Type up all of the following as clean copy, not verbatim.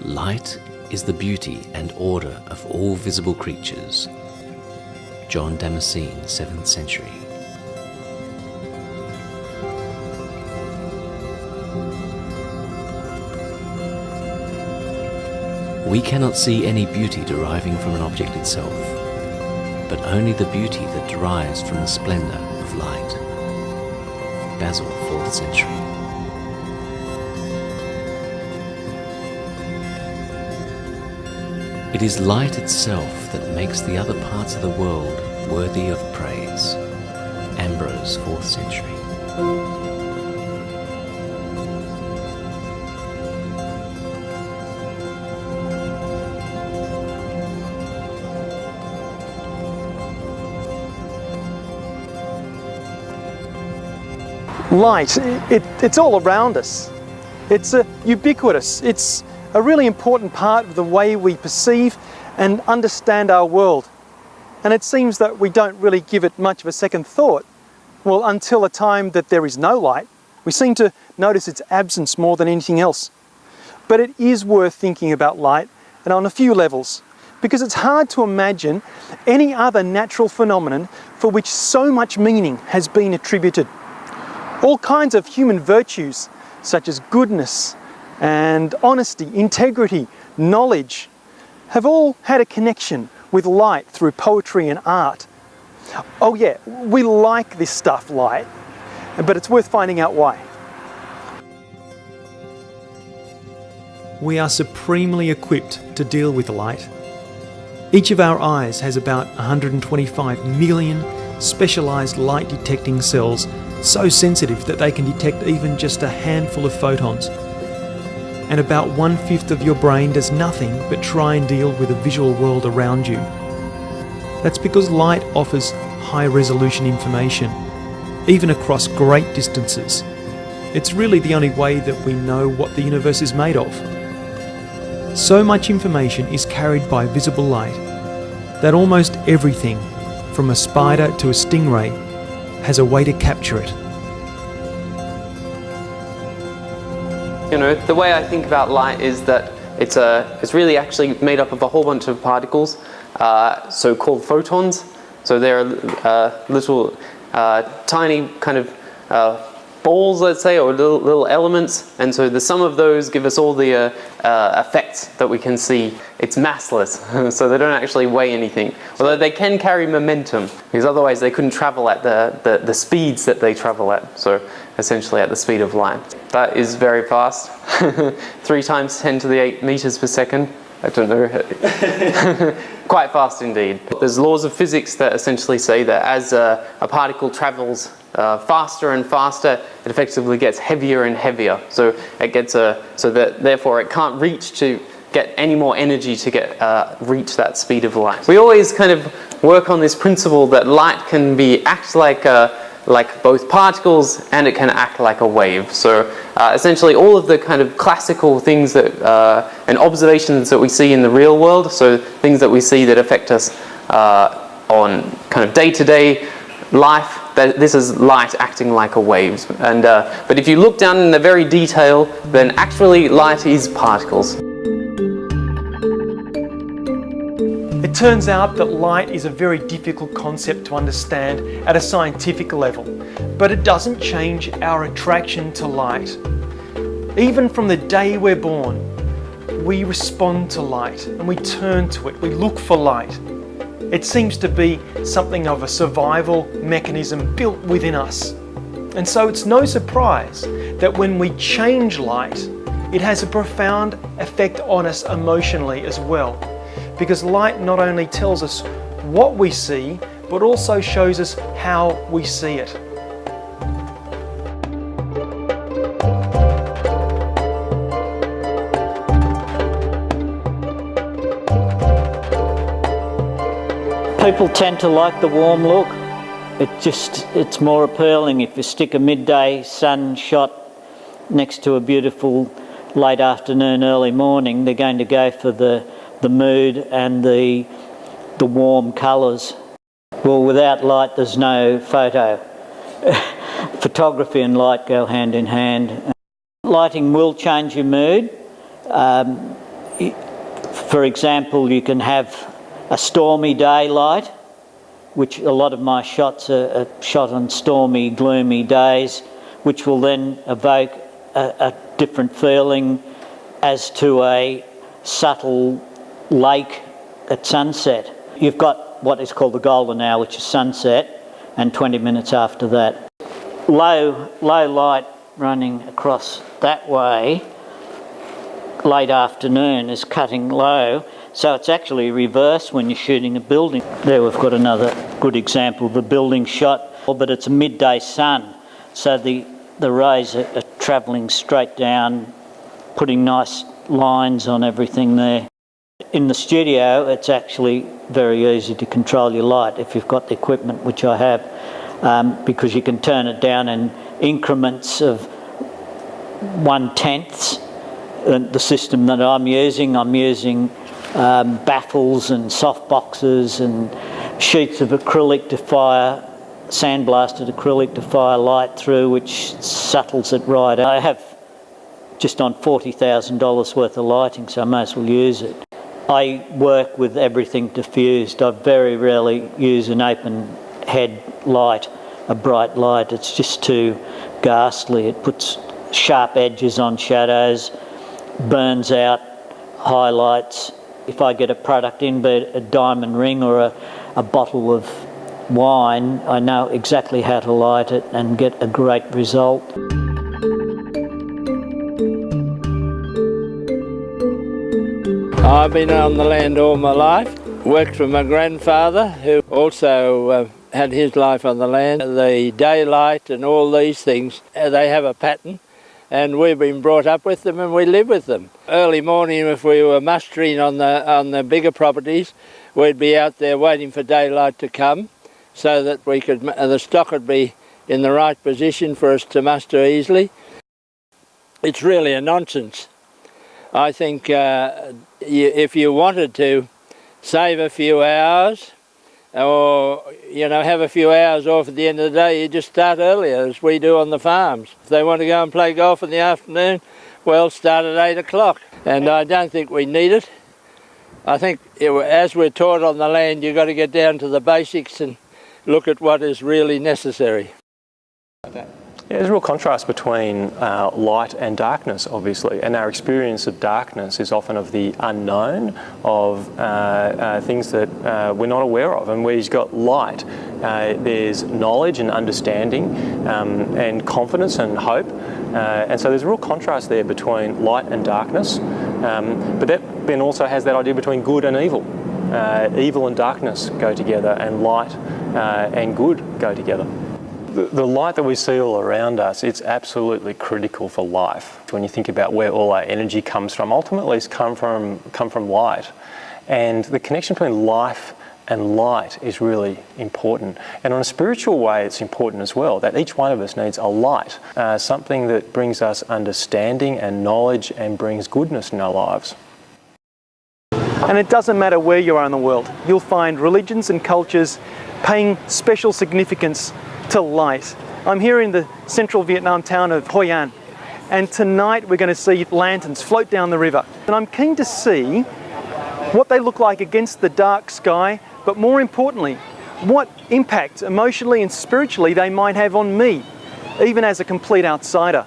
Light is the beauty and order of all visible creatures. John Damascene, 7th century. We cannot see any beauty deriving from an object itself, but only the beauty that derives from the splendour of light. Basil, 4th century. It is light itself that makes the other parts of the world worthy of praise. Ambrose, 4th century. Light, it's all around us. It's ubiquitous. It's a really important part of the way we perceive and understand our world. And it seems that we don't really give it much of a second thought. Well, until a time that there is no light, we seem to notice its absence more than anything else. But it is worth thinking about light, and on a few levels, because it's hard to imagine any other natural phenomenon for which so much meaning has been attributed. All kinds of human virtues, such as goodness and honesty, integrity, knowledge, have all had a connection with light through poetry and art. Oh yeah, we like this stuff, light, but it's worth finding out why. We are supremely equipped to deal with light. Each of our eyes has about 125 million specialised light detecting cells, so sensitive that they can detect even just a handful of photons. And about 1/5 of your brain does nothing but try and deal with the visual world around you. That's because light offers high resolution information, even across great distances. It's really the only way that we know what the universe is made of. So much information is carried by visible light that almost everything, from a spider to a stingray, has a way to capture it. You know, the way I think about light is that it's really actually made up of a whole bunch of particles, so-called photons. So they're little tiny kind of balls, let's say, or little elements, and so the sum of those give us all the effects that we can see. It's massless, so they don't actually weigh anything, although they can carry momentum, because otherwise they couldn't travel at the speeds that they travel at, so essentially at the speed of light. That is very fast, 3 times 10 to the 8 meters per second. I don't know. Quite fast indeed. There's laws of physics that essentially say that as a particle travels faster and faster, it effectively gets heavier and heavier. So it gets so that therefore it can't reach to get any more energy to reach that speed of light. We always kind of work on this principle that light can act like both particles, and it can act like a wave. So essentially all of the kind of classical things that and observations that we see in the real world, so things that we see that affect us on kind of day-to-day life, this is light acting like a wave. And but if you look down in the very detail, then actually light is particles. It turns out that light is a very difficult concept to understand at a scientific level, but it doesn't change our attraction to light. Even from the day we're born, we respond to light and we turn to it, we look for light. It seems to be something of a survival mechanism built within us. And so it's no surprise that when we change light, it has a profound effect on us emotionally as well. Because light not only tells us what we see, but also shows us how we see it. People tend to like the warm look. It's more appealing if you stick a midday sun shot next to a beautiful late afternoon, early morning. They're going to go for the mood and the warm colours. Well, without light there's no photo. Photography and light go hand in hand. Lighting will change your mood. For example, you can have a stormy daylight, which a lot of my shots are shot on stormy, gloomy days, which will then evoke a different feeling as to a subtle lake at sunset. You've got what is called the golden hour, which is sunset, and 20 minutes after that. Low light running across that way, late afternoon is cutting low, so it's actually reverse when you're shooting a building. There we've got another good example of the building shot, but it's a midday sun, so the rays are travelling straight down, putting nice lines on everything there. In the studio, it's actually very easy to control your light if you've got the equipment, which I have, because you can turn it down in increments of 1/10. The system that I'm using baffles and soft boxes and sheets of acrylic to fire, sandblasted acrylic to fire light through, which subtles it right. I have just on $40,000 worth of lighting, so I may as well use it. I work with everything diffused. I very rarely use an open head light, a bright light. It's just too ghastly. It puts sharp edges on shadows, burns out highlights. If I get a product in, be it a diamond ring or a bottle of wine, I know exactly how to light it and get a great result. I've been on the land all my life, worked for my grandfather who also had his life on the land. The daylight and all these things, they have a pattern, and we've been brought up with them and we live with them. Early morning, if we were mustering on the bigger properties, we'd be out there waiting for daylight to come so that we could, the stock would be in the right position for us to muster easily. It's really a nonsense. I think if you wanted to save a few hours, or have a few hours off at the end of the day, you just start earlier, as we do on the farms. If they want to go and play golf in the afternoon, well, start at 8 o'clock. And I don't think we need it. I think as we're taught on the land, you've got to get down to the basics and look at what is really necessary. Yeah, there's a real contrast between light and darkness, obviously, and our experience of darkness is often of the unknown, of things that we're not aware of. And where you've got light, there's knowledge and understanding and confidence and hope. And so there's a real contrast there between light and darkness. But that then also has that idea between good and evil. Evil and darkness go together, and light and good go together. The light that we see all around us, it's absolutely critical for life. When you think about where all our energy comes from, ultimately it's come from light. And the connection between life and light is really important. And on a spiritual way, it's important as well, that each one of us needs a light, something that brings us understanding and knowledge and brings goodness in our lives. And it doesn't matter where you are in the world, you'll find religions and cultures paying special significance to light. I'm here in the central Vietnam town of Hoi An, and tonight we're going to see lanterns float down the river. And I'm keen to see what they look like against the dark sky, but more importantly, what impact emotionally and spiritually they might have on me, even as a complete outsider.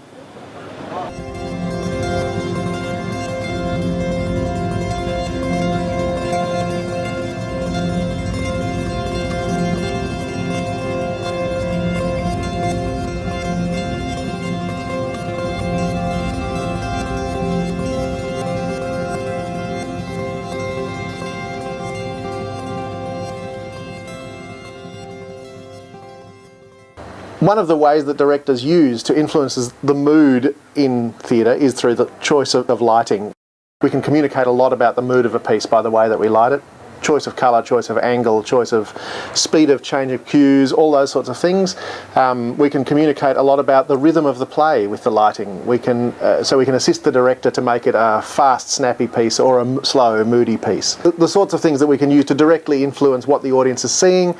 One of the ways that directors use to influence the mood in theatre is through the choice of lighting. We can communicate a lot about the mood of a piece by the way that we light it. Choice of colour, choice of angle, choice of speed of change of cues, all those sorts of things. We can communicate a lot about the rhythm of the play with the lighting. So we can assist the director to make it a fast, snappy piece or a slow, moody piece. The sorts of things that we can use to directly influence what the audience is seeing,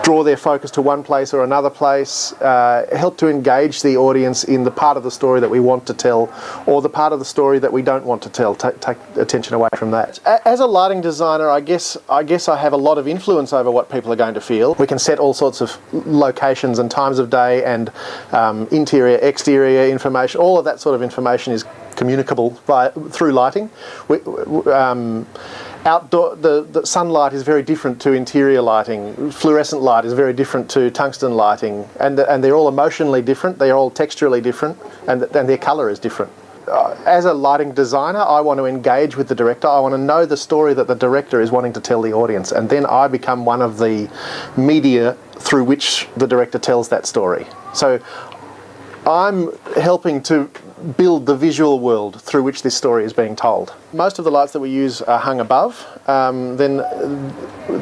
draw their focus to one place or another place, help to engage the audience in the part of the story that we want to tell, or the part of the story that we don't want to tell. Take attention away from that. As a lighting designer, I guess I have a lot of influence over what people are going to feel. We can set all sorts of locations and times of day and interior, exterior information. All of that sort of information is communicable through lighting. Outdoor, the sunlight is very different to interior lighting. Fluorescent light is very different to tungsten lighting, and they're all emotionally different. They're all texturally different, and their colour is different. As a lighting designer, I want to engage with the director. I want to know the story that the director is wanting to tell the audience, and then I become one of the media through which the director tells that story. So I'm helping to build the visual world through which this story is being told. Most of the lights that we use are hung above. Then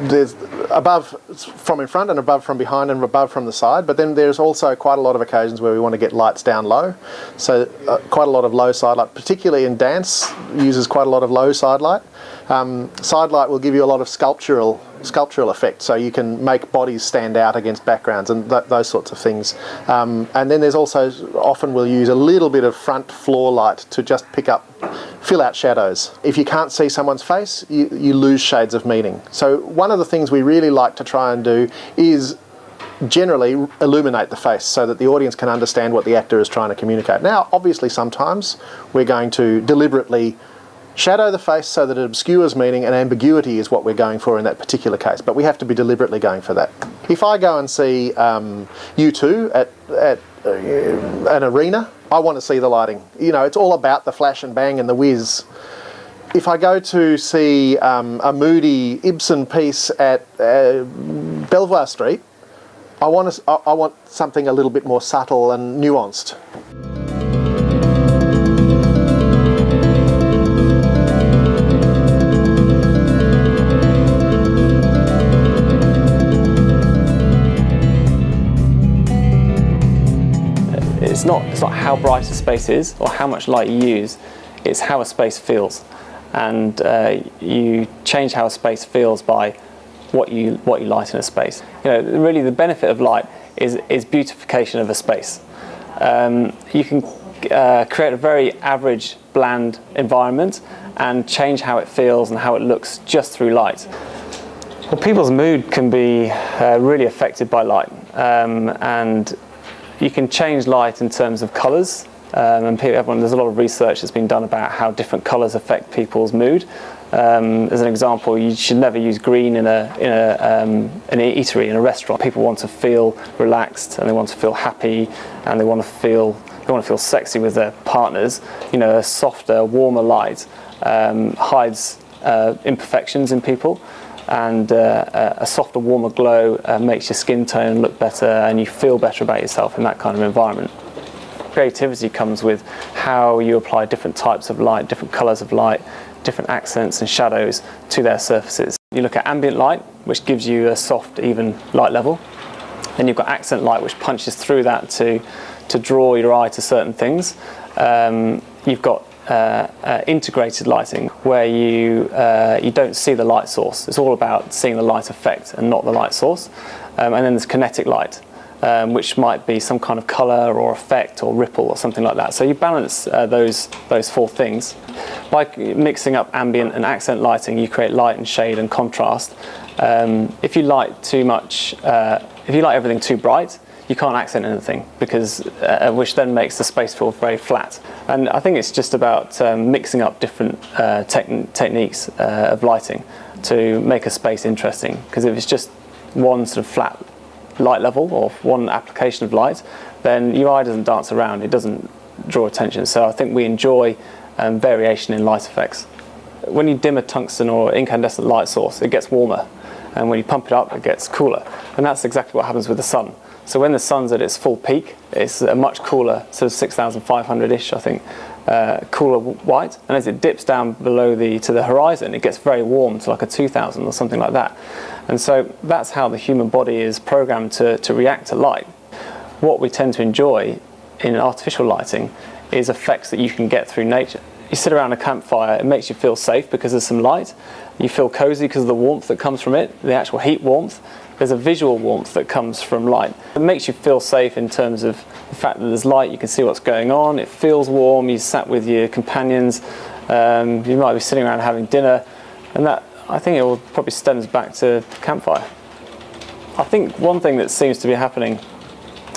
there's above from in front and above from behind and above from the side, but then there's also quite a lot of occasions where we want to get lights down low. So quite a lot of low side light, particularly in dance, uses quite a lot of low side light. Side light will give you a lot of sculptural effect, so you can make bodies stand out against backgrounds and those sorts of things. And then there's also, often we'll use a little bit of front floor light to just fill out shadows. If you can't see someone's face, you lose shades of meaning. So one of the things we really like to try and do is generally illuminate the face so that the audience can understand what the actor is trying to communicate. Now, obviously sometimes we're going to deliberately shadow the face so that it obscures meaning, and ambiguity is what we're going for in that particular case, but we have to be deliberately going for that. If I go and see U2 at an arena, I want to see the lighting. You know, it's all about the flash and bang and the whiz. If I go to see a moody Ibsen piece at Belvoir Street, I want something a little bit more subtle and nuanced. It's not how bright a space is or how much light you use, it's how a space feels. And you change how a space feels by what you light in a space. You know, really the benefit of light is beautification of a space. You can create a very average, bland environment and change how it feels and how it looks just through light. Well, people's mood can be really affected by light, and you can change light in terms of colours, and there's a lot of research that's been done about how different colours affect people's mood. As an example, you should never use green in an eatery, in a restaurant. People want to feel relaxed and they want to feel happy and they want to feel sexy with their partners. You know, a softer, warmer light hides imperfections in people. And a softer, warmer glow makes your skin tone look better and you feel better about yourself in that kind of environment. Creativity comes with how you apply different types of light, different colours of light, different accents and shadows to their surfaces. You look at ambient light, which gives you a soft, even light level. Then you've got accent light, which punches through that to draw your eye to certain things. You've got integrated lighting, where you don't see the light source. It's all about seeing the light effect and not the light source. And then there's kinetic light, which might be some kind of colour or effect or ripple or something like that. So you balance those four things. By mixing up ambient and accent lighting, you create light and shade and contrast. If you light too much, if you light everything too bright, you can't accent anything, because which then makes the space feel very flat. And I think it's just about mixing up different techniques of lighting to make a space interesting. Because if it's just one sort of flat light level or one application of light, then your eye doesn't dance around, it doesn't draw attention. So I think we enjoy variation in light effects. When you dim a tungsten or incandescent light source, it gets warmer, and when you pump it up, it gets cooler. And that's exactly what happens with the sun. So when the sun's at its full peak, it's a much cooler, sort of 6,500-ish, I think, cooler white. And as it dips down below to the horizon, it gets very warm to like a 2,000 or something like that. And so that's how the human body is programmed to react to light. What we tend to enjoy in artificial lighting is effects that you can get through nature. You sit around a campfire, it makes you feel safe because there's some light. You feel cozy because of the warmth that comes from it, the actual heat warmth. there's a visual warmth that comes from light. It makes you feel safe in terms of the fact that there's light, you can see what's going on, it feels warm, you sat with your companions, you might be sitting around having dinner, and that, I think it all probably stems back to campfire. I think one thing that seems to be happening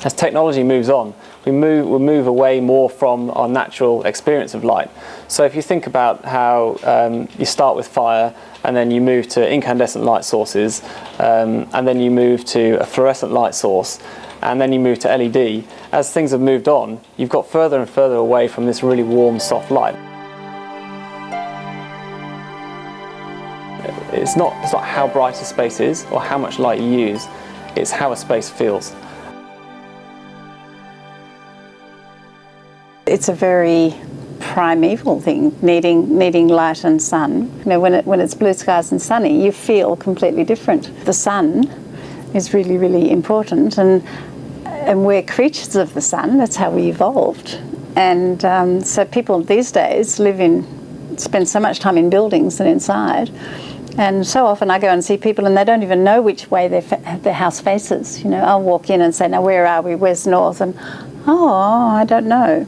as technology moves on, we'll move away more from our natural experience of light. So if you think about how you start with fire, and then you move to incandescent light sources, and then you move to a fluorescent light source, and then you move to LED. As things have moved on, you've got further and further away from this really warm, soft light. It's not how bright a space is or how much light you use, it's how a space feels. It's a very primeval thing, needing light and sun. You know, when it's blue skies and sunny, you feel completely different. The sun is really, really important, and we're creatures of the sun. That's how we evolved. And so people these days spend so much time in buildings and inside. And so often I go and see people and they don't even know which way their house faces. You know, I'll walk in and say, now where are we? Where's north? And oh, I don't know.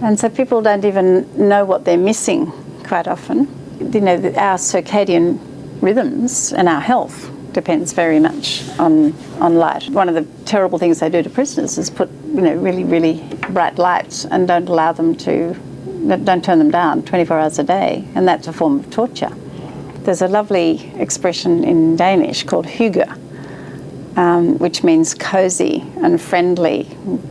And so people don't even know what they're missing quite often. You know, our circadian rhythms and our health depends very much on light. One of the terrible things they do to prisoners is put, you know, really, really bright lights and don't turn them down 24 hours a day, and that's a form of torture. There's a lovely expression in Danish called hygge, which means cosy and friendly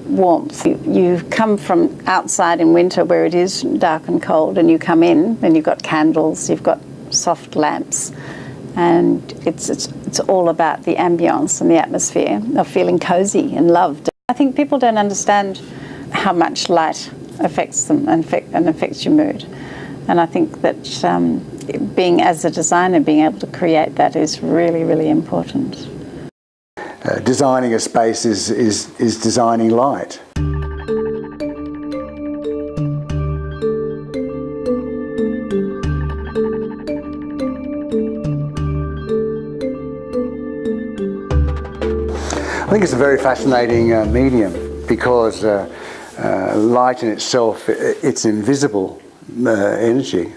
warmth. You come from outside in winter where it is dark and cold, and you come in and you've got candles, you've got soft lamps, and it's all about the ambience and the atmosphere of feeling cosy and loved. I think people don't understand how much light affects them and affects your mood. And I think that as a designer, being able to create that is really, really important. Designing a space is designing light. I think it's a very fascinating medium because light in itself, it's invisible energy,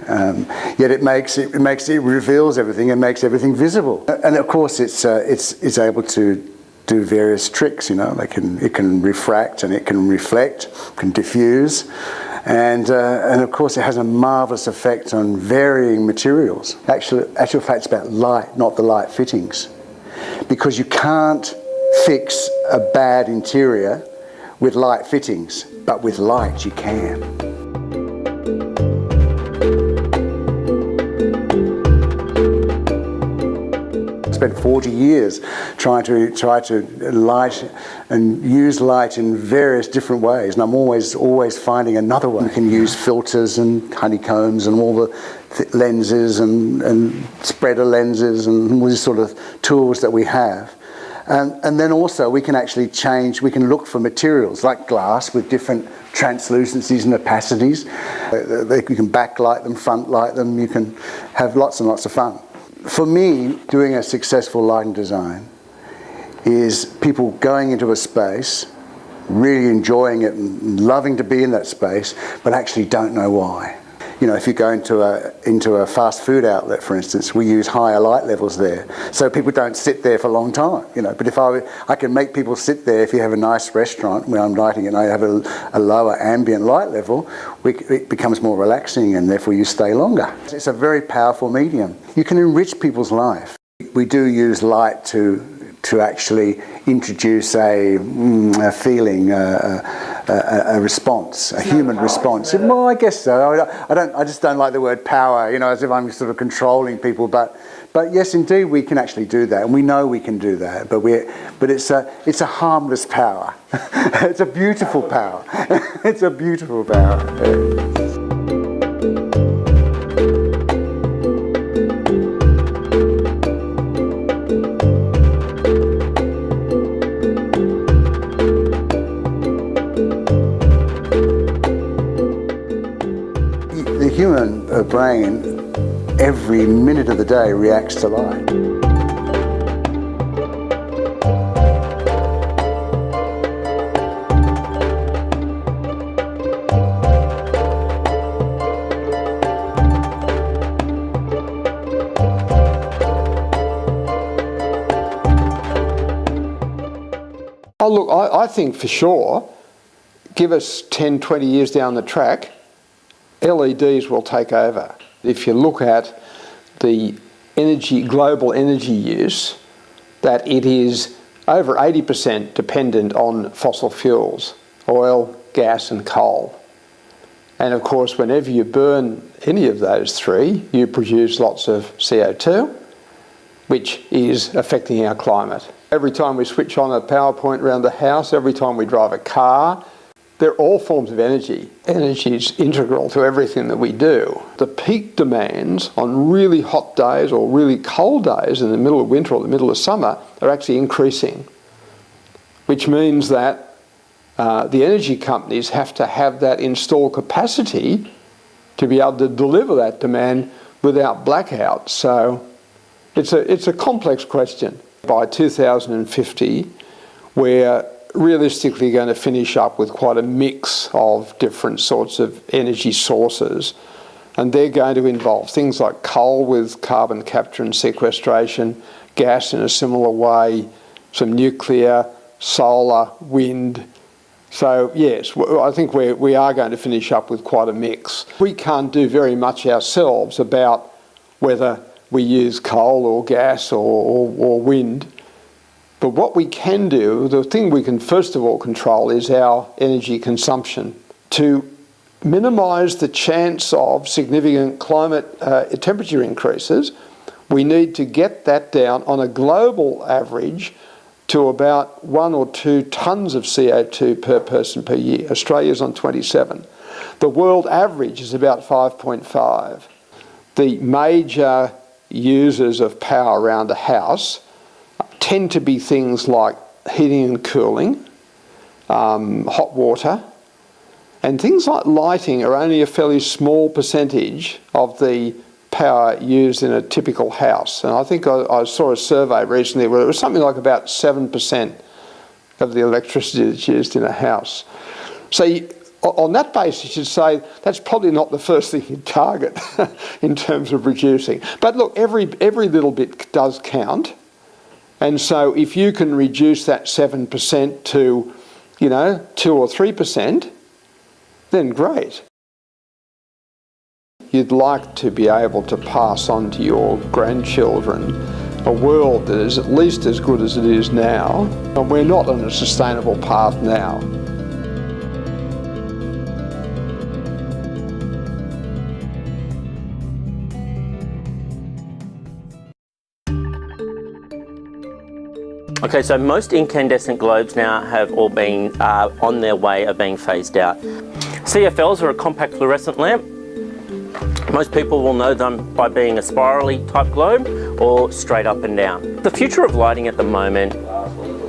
yet it reveals everything and makes everything visible. And of course, it's able to do various tricks. You know, it can refract and it can reflect, can diffuse, and of course, it has a marvelous effect on varying materials. Actual fact, it's about light, not the light fittings, because you can't fix a bad interior with light fittings, but with light you can. Spent 40 years trying to light and use light in various different ways, and I'm always finding another way. You can use filters and honeycombs and all the lenses and spreader lenses and all these sort of tools that we have. And then also we can actually change, we can look for materials like glass with different translucencies and opacities. You can backlight them, front light them, you can have lots and lots of fun. For me, doing a successful lighting design is people going into a space, really enjoying it and loving to be in that space, but actually don't know why. You know, if you go into a fast food outlet, for instance, we use higher light levels there, so people don't sit there for a long time. You know, but if I can make people sit there, if you have a nice restaurant where I'm lighting it and I have a lower ambient light level, it becomes more relaxing and therefore you stay longer. It's a very powerful medium. You can enrich people's life. We do use light to actually introduce a feeling, a response, a human response. Well, I guess so. I just don't like the word power, you know, as if I'm sort of controlling people. But yes, indeed, we can actually do that, and we know we can do that. But it's a harmless power. It's a beautiful power. It's a beautiful power. The human brain, every minute of the day, reacts to light. Oh look, I think for sure, give us 10, 20 years down the track, LEDs will take over. If you look at the global energy use, that it is over 80% dependent on fossil fuels, oil, gas and coal. And of course, whenever you burn any of those three, you produce lots of CO2, which is affecting our climate. Every time we switch on a power point around the house, every time we drive a car, they're all forms of energy. Energy is integral to everything that we do. The peak demands on really hot days or really cold days in the middle of winter or the middle of summer are actually increasing, which means that the energy companies have to have that installed capacity to be able to deliver that demand without blackouts. So it's a complex question. By 2050, we're realistically going to finish up with quite a mix of different sorts of energy sources, and they're going to involve things like coal with carbon capture and sequestration, gas in a similar way, some nuclear, solar, wind. So yes, I think we are going to finish up with quite a mix. We can't do very much ourselves about whether we use coal or gas or wind. But what we can do, the thing we can first of all control is our energy consumption. To minimise the chance of significant climate temperature increases, we need to get that down on a global average to about 1 or 2 tonnes of CO2 per person per year. Australia's on 27. The world average is about 5.5. The major users of power around a house tend to be things like heating and cooling, hot water, and things like lighting are only a fairly small percentage of the power used in a typical house. And I think I saw a survey recently where it was something like about 7% of the electricity that's used in a house. So on that basis, you'd say that's probably not the first thing you'd target in terms of reducing. But look, every little bit does count. And so if you can reduce that 7% to, 2 or 3%, then great. You'd like to be able to pass on to your grandchildren a world that is at least as good as it is now, and we're not on a sustainable path now. Okay, so most incandescent globes now have all been on their way of being phased out. CFLs are a compact fluorescent lamp. Most people will know them by being a spirally type globe or straight up and down. The future of lighting at the moment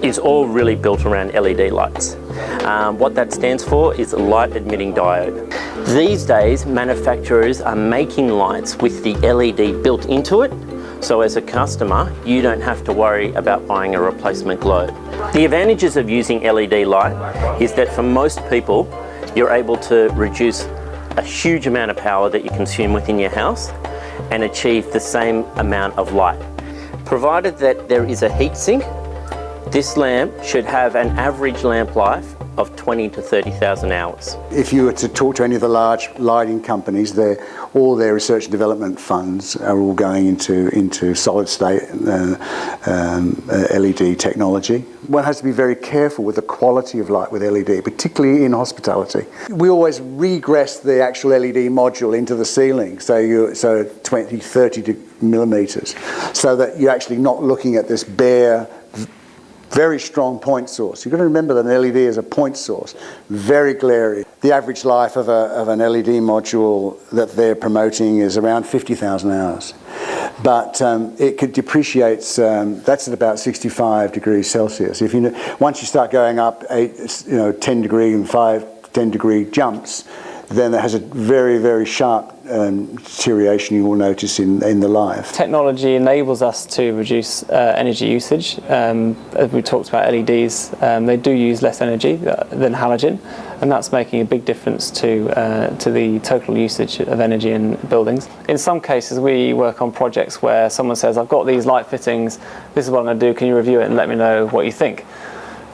is all really built around LED lights. What that stands for is light emitting diode. These days, manufacturers are making lights with the LED built into it. So as a customer, you don't have to worry about buying a replacement globe. The advantages of using LED light is that for most people, you're able to reduce a huge amount of power that you consume within your house and achieve the same amount of light. Provided that there is a heat sink, this lamp should have an average lamp life of 20 to 30,000 hours. If you were to talk to any of the large lighting companies, all their research and development funds are all going into solid state LED technology. One has to be very careful with the quality of light with LED, particularly in hospitality. We always regress the actual LED module into the ceiling, so 20, 30 millimetres, so that you're actually not looking at this bare, very strong point source. You've got to remember that an LED is a point source, very glary. The average life of an LED module that they're promoting is around 50,000 hours. But it could depreciate, that's at about 65 degrees Celsius. Once you start going up 10 degree and 10 degree jumps, then it has a very, very sharp deterioration you will notice in the life. Technology enables us to reduce energy usage. As we talked about LEDs, they do use less energy than halogen, and that's making a big difference to the total usage of energy in buildings. In some cases, we work on projects where someone says, I've got these light fittings, this is what I'm going to do, can you review it and let me know what you think?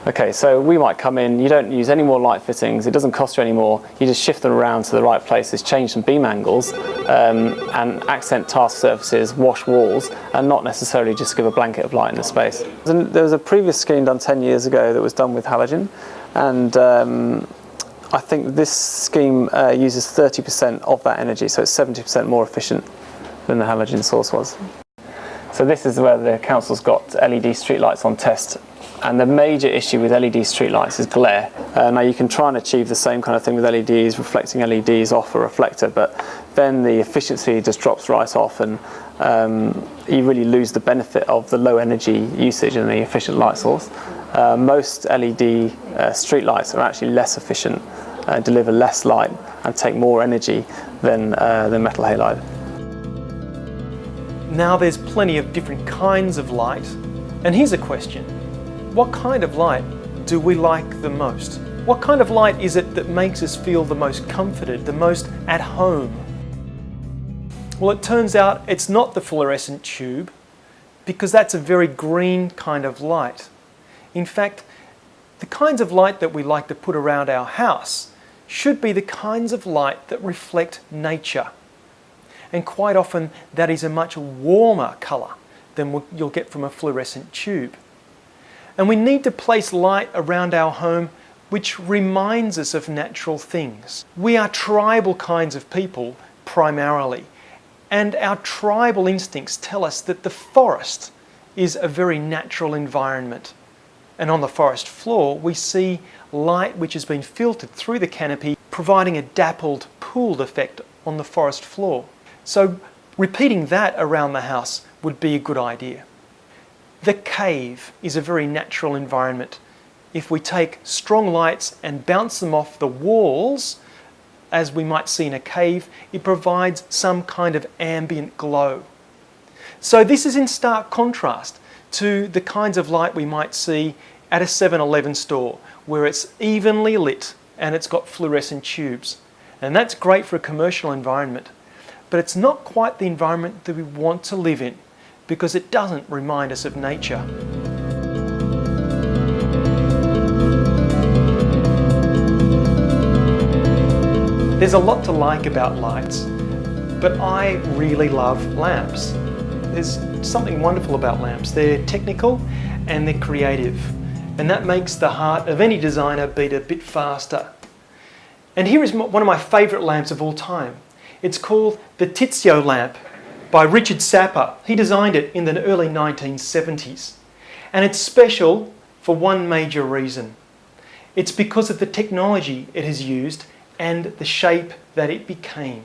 Okay, so we might come in, you don't use any more light fittings, it doesn't cost you any more, you just shift them around to the right places, change some beam angles, and accent task surfaces, wash walls, and not necessarily just give a blanket of light in the space. There was a previous scheme done 10 years ago that was done with halogen, and I think this scheme uses 30% of that energy, so it's 70% more efficient than the halogen source was. So this is where the council's got LED streetlights on test. And the major issue with LED streetlights is glare. Now you can try and achieve the same kind of thing with LEDs, reflecting LEDs off a reflector, but then the efficiency just drops right off, and you really lose the benefit of the low energy usage and the efficient light source. Most LED streetlights are actually less efficient, deliver less light and take more energy than metal halide. Now there's plenty of different kinds of light, and here's a question. What kind of light do we like the most? What kind of light is it that makes us feel the most comforted, the most at home? Well, it turns out it's not the fluorescent tube, because that's a very green kind of light. In fact, the kinds of light that we like to put around our house should be the kinds of light that reflect nature. And quite often that is a much warmer colour than what you'll get from a fluorescent tube. And we need to place light around our home which reminds us of natural things. We are tribal kinds of people primarily, and our tribal instincts tell us that the forest is a very natural environment. And on the forest floor we see light which has been filtered through the canopy, providing a dappled, pooled effect on the forest floor. So repeating that around the house would be a good idea. The cave is a very natural environment. If we take strong lights and bounce them off the walls, as we might see in a cave, it provides some kind of ambient glow. So this is in stark contrast to the kinds of light we might see at a 7-Eleven store, where it's evenly lit and it's got fluorescent tubes. And that's great for a commercial environment, but it's not quite the environment that we want to live in, because it doesn't remind us of nature. There's a lot to like about lights, but I really love lamps. There's something wonderful about lamps. They're technical and they're creative, and that makes the heart of any designer beat a bit faster. And here is one of my favourite lamps of all time. It's called the Tizio lamp by Richard Sapper. He designed it in the early 1970s. And it's special for one major reason. It's because of the technology it has used and the shape that it became.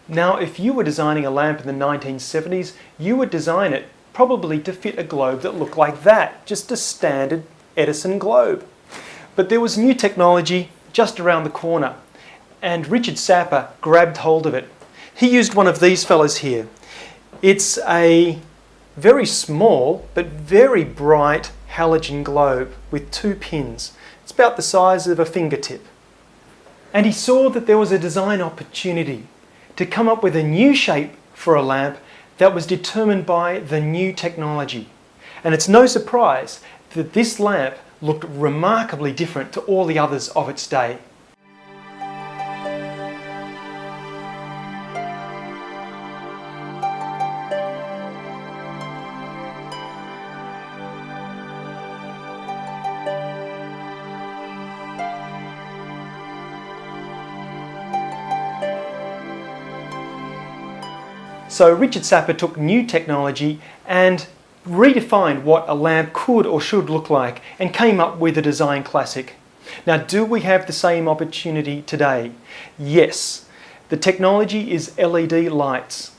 Now, if you were designing a lamp in the 1970s, you would design it probably to fit a globe that looked like that, just a standard Edison globe. But there was new technology just around the corner, and Richard Sapper grabbed hold of it. He used one of these fellas here. It's a very small but very bright halogen globe with 2 pins. It's about the size of a fingertip. And he saw that there was a design opportunity to come up with a new shape for a lamp that was determined by the new technology. And it's no surprise that this lamp looked remarkably different to all the others of its day. So Richard Sapper took new technology and redefined what a lamp could or should look like, and came up with a design classic. Now, do we have the same opportunity today? Yes. The technology is LED lights.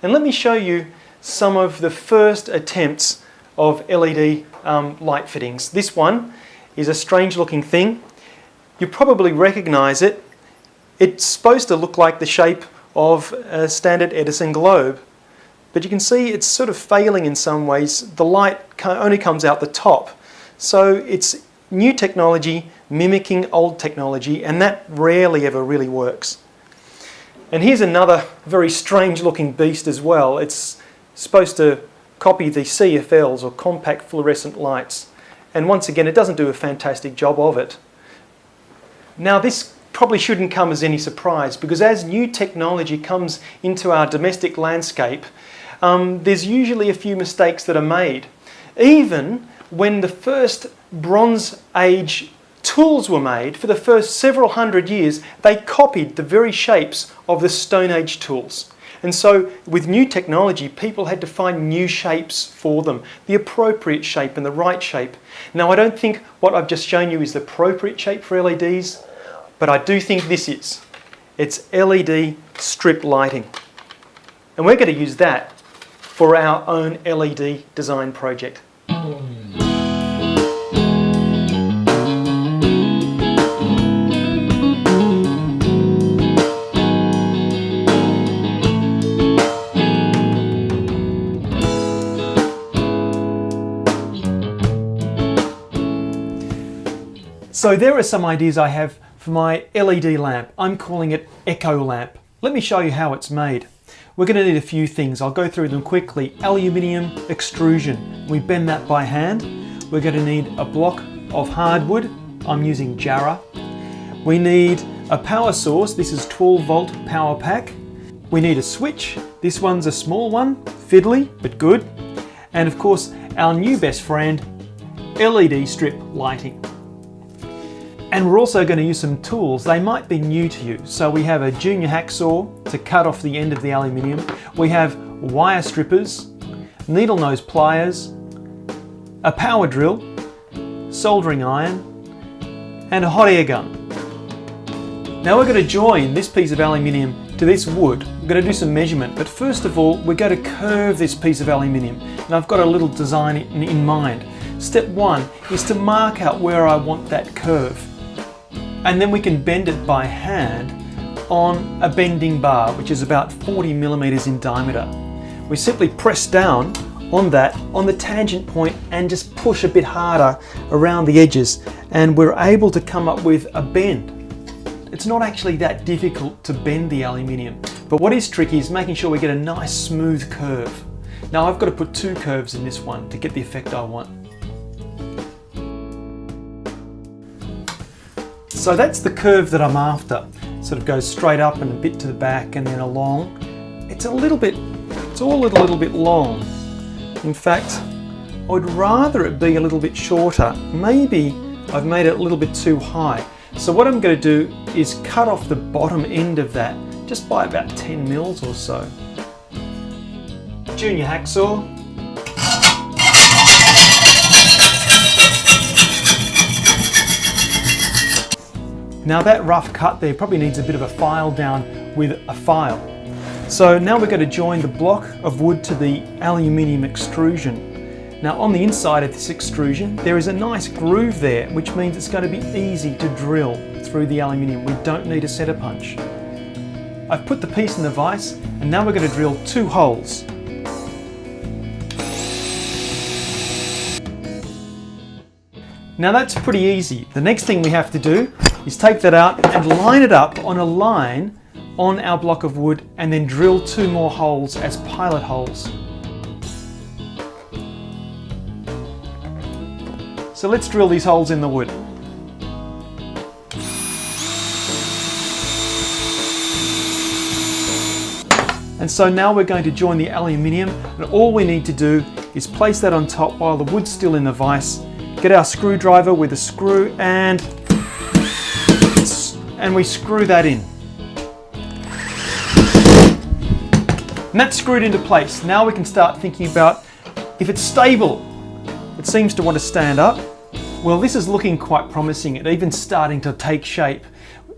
And let me show you some of the first attempts of LED light fittings. This one is a strange looking thing. You probably recognize it. It's supposed to look like the shape of a standard Edison globe, but you can see it's sort of failing in some ways. The light only comes out the top. So it's new technology mimicking old technology, and that rarely ever really works. And here's another very strange looking beast as well. It's supposed to copy the CFLs, or compact fluorescent lights, And once again, it doesn't do a fantastic job of it. Now, this probably shouldn't come as any surprise, because as new technology comes into our domestic landscape, there's usually a few mistakes that are made. Even when the first Bronze Age tools were made, for the first several hundred years, they copied the very shapes of the Stone Age tools. And so with new technology, people had to find new shapes for them, the appropriate shape and the right shape. Now, I don't think what I've just shown you is the appropriate shape for LEDs, but I do think this is. It's LED strip lighting. And we're going to use that for our own LED design project. So there are some ideas I have for my LED lamp. I'm calling it ecolamp. Let me show you how it's made. We're going to need a few things. I'll go through them quickly. Aluminium extrusion. We bend that by hand. We're going to need a block of hardwood. I'm using Jarrah. We need a power source. This is 12 volt power pack. We need a switch. This one's a small one, fiddly, but good. And of course, our new best friend, LED strip lighting. And we're also going to use some tools. They might be new to you. So we have a junior hacksaw to cut off the end of the aluminium. We have wire strippers, needle nose pliers, a power drill, soldering iron, and a hot air gun. Now we're going to join this piece of aluminium to this wood. We're going to do some measurement, but first of all, we're going to curve this piece of aluminium. And I've got a little design in mind. Step one is to mark out where I want that curve. And then we can bend it by hand on a bending bar, which is about 40 millimeters in diameter. We simply press down on that, on the tangent point, and just push a bit harder around the edges, and we're able to come up with a bend. It's not actually that difficult to bend the aluminium, but what is tricky is making sure we get a nice smooth curve. Now I've got to put two curves in this one to get the effect I want. So that's the curve that I'm after. Sort of goes straight up and a bit to the back and then along. It's all a little bit long. In fact, I would rather it be a little bit shorter. Maybe I've made it a little bit too high. So what I'm going to do is cut off the bottom end of that just by about 10 mils or so. Junior hacksaw. Now that rough cut there probably needs a bit of a file down with a file. So now we're going to join the block of wood to the aluminium extrusion. Now on the inside of this extrusion there is a nice groove there, which means it's going to be easy to drill through the aluminium. We don't need a center punch. I've put the piece in the vise and now we're going to drill 2 holes. Now that's pretty easy. The next thing we have to do is take that out and line it up on a line on our block of wood and then drill 2 more holes as pilot holes. So let's drill these holes in the wood. And so now we're going to join the aluminium, and all we need to do is place that on top while the wood's still in the vise, get our screwdriver with a screw and we screw that in. And that's screwed into place. Now we can start thinking about if it's stable. It seems to want to stand up. Well, this is looking quite promising. It's even starting to take shape.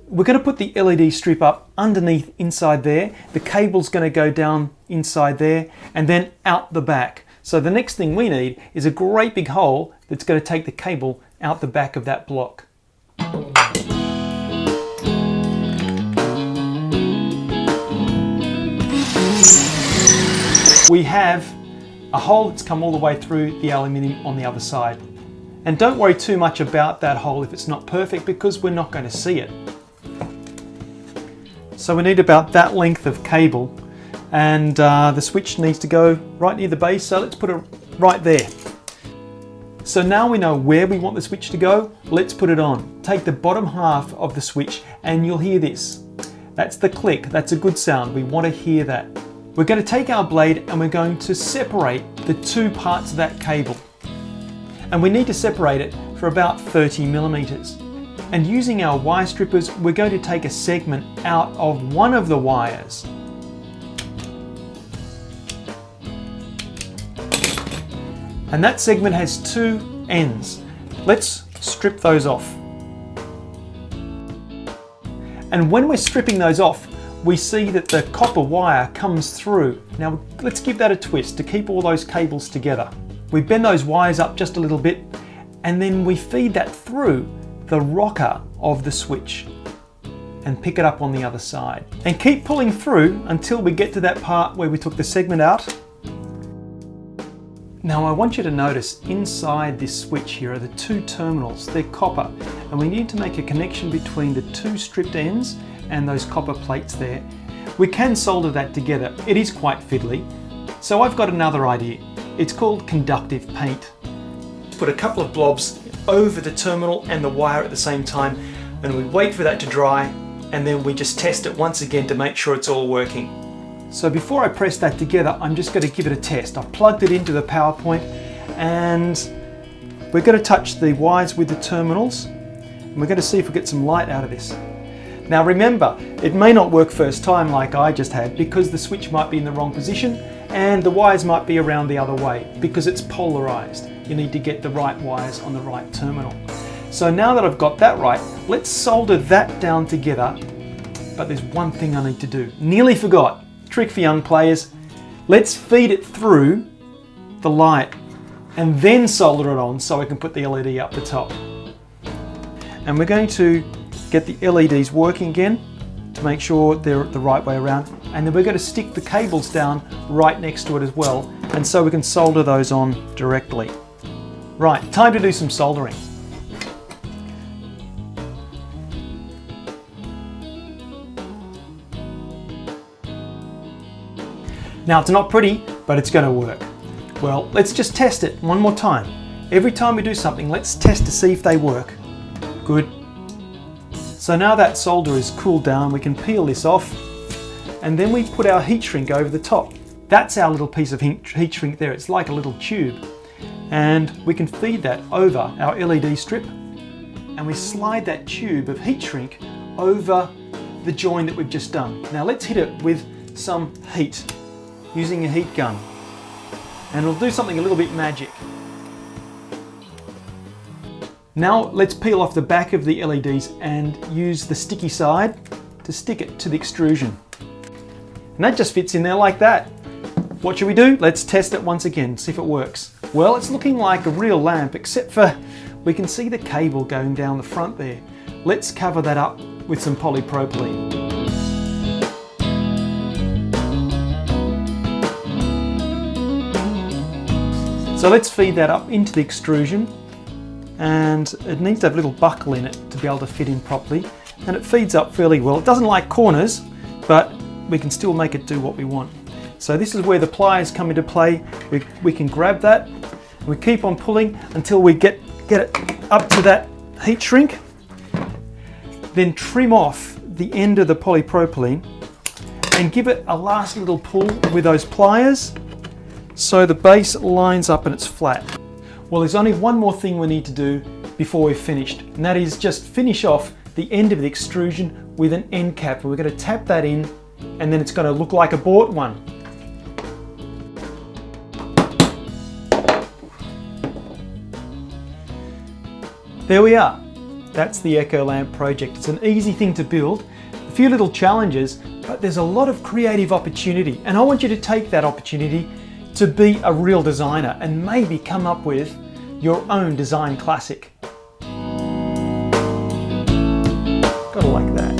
We're going to put the LED strip up underneath inside there. The cable's going to go down inside there and then out the back. So the next thing we need is a great big hole that's going to take the cable out the back of that block. We have a hole that's come all the way through the aluminium on the other side. And don't worry too much about that hole if it's not perfect, because we're not going to see it. So we need about that length of cable, and the switch needs to go right near the base, so let's put it right there. So now we know where we want the switch to go. Let's put it on. Take the bottom half of the switch and you'll hear this. That's the click. That's a good sound. We want to hear that. We're going to take our blade and we're going to separate the two parts of that cable. And we need to separate it for about 30 millimeters. And using our wire strippers, we're going to take a segment out of one of the wires. And that segment has two ends. Let's strip those off. And when we're stripping those off, we see that the copper wire comes through. Now let's give that a twist to keep all those cables together. We bend those wires up just a little bit and then we feed that through the rocker of the switch and pick it up on the other side. And keep pulling through until we get to that part where we took the segment out. Now I want you to notice inside this switch here are the two terminals. They're copper and we need to make a connection between the two stripped ends and those copper plates there. We can solder that together. It is quite fiddly. So I've got another idea. It's called conductive paint. Put a couple of blobs over the terminal and the wire at the same time and we wait for that to dry and then we just test it once again to make sure it's all working. So before I press that together, I'm just going to give it a test. I've plugged it into the PowerPoint and we're going to touch the wires with the terminals and we're going to see if we get some light out of this. Now remember, it may not work first time like I just had because the switch might be in the wrong position and the wires might be around the other way because it's polarized. You need to get the right wires on the right terminal. So now that I've got that right, let's solder that down together. But there's one thing I need to do. Nearly forgot. Trick for young players. Let's feed it through the light and then solder it on so I can put the LED up the top. And we're going to get the LEDs working again to make sure they're the right way around. And then we're going to stick the cables down right next to it as well. And so we can solder those on directly. Right, time to do some soldering. Now it's not pretty, but it's going to work. Well, let's just test it one more time. Every time we do something, let's test to see if they work. Good. So now that solder is cooled down, we can peel this off and then we put our heat shrink over the top. That's our little piece of heat shrink there. It's like a little tube. And we can feed that over our LED strip and we slide that tube of heat shrink over the join that we've just done. Now let's hit it with some heat using a heat gun and it'll do something a little bit magic. Now let's peel off the back of the LEDs and use the sticky side to stick it to the extrusion. And that just fits in there like that. What should we do? Let's test it once again, see if it works. Well, it's looking like a real lamp, except for we can see the cable going down the front there. Let's cover that up with some polypropylene. So let's feed that up into the extrusion, and it needs to have a little buckle in it to be able to fit in properly, and it feeds up fairly well. It doesn't like corners, but we can still make it do what we want. So this is where the pliers come into play. We can grab that, and we keep on pulling until we get it up to that heat shrink, then trim off the end of the polypropylene and give it a last little pull with those pliers so the base lines up and it's flat. Well, there's only one more thing we need to do before we're finished, and that is just finish off the end of the extrusion with an end cap. We're going to tap that in and then it's going to look like a bought one. There we are. That's the ecolamp project. It's an easy thing to build, a few little challenges, but there's a lot of creative opportunity, and I want you to take that opportunity to be a real designer and maybe come up with your own design classic. Gotta like that.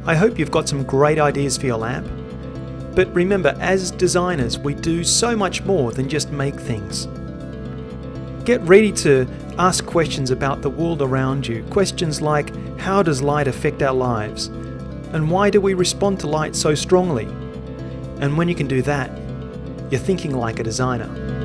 I hope you've got some great ideas for your lamp. But remember, as designers, we do so much more than just make things. Get ready to ask questions about the world around you. Questions like, how does light affect our lives? And why do we respond to light so strongly? And when you can do that, you're thinking like a designer.